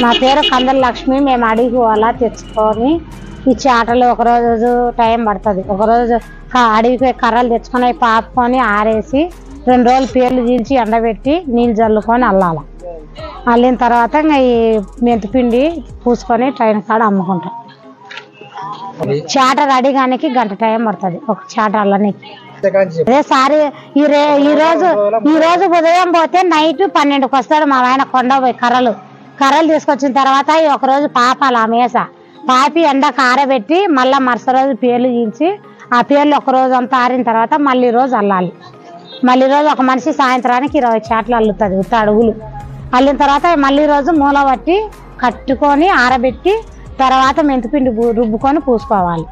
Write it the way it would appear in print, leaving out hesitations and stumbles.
నా పేరు కందల లక్ష్మి. మేము అడిగి అలా తెచ్చుకొని ఈ చాటలు ఒకరోజు టైం పడుతుంది. ఒకరోజు అడిగిపోయి కర్రలు తెచ్చుకొని అవి పాపుకొని ఆరేసి 2 రోజులు పేర్లు చీల్చి ఎండబెట్టి నీళ్ళు చల్లుకొని అల్లాలి. అల్లిన తర్వాత ఇంకా ఈ మెంతిపిండి పూసుకొని ట్రైన్ కాడ అమ్ముకుంటాం. చాట రెడీ కానికి గంట టైం పడుతుంది ఒక చాట అల్లనికి. అదే సారి ఈ రోజు ఉదయం పోతే నైట్ 12కి వస్తాడు మా ఆయన కొండ పోయి కర్రలు తీసుకొచ్చిన తర్వాత ఒకరోజు పాపాలి ఆ మేస పాపి ఎండకు ఆరబెట్టి మళ్ళీ మరుసటి రోజు పేర్లు చీల్చి ఆ పేర్లు ఒక రోజు అంతా ఆరిన తర్వాత మళ్ళీ రోజు అల్లాలి. మళ్ళీ రోజు ఒక మనిషి సాయంత్రానికి 20 చాట్లు అల్లుతుంది ఉత్త అడుగులు. అల్లిన తర్వాత మళ్ళీ రోజు మూల పట్టి కట్టుకొని ఆరబెట్టి తర్వాత మెంతిపిండి రుబ్బుకొని పూసుకోవాలి.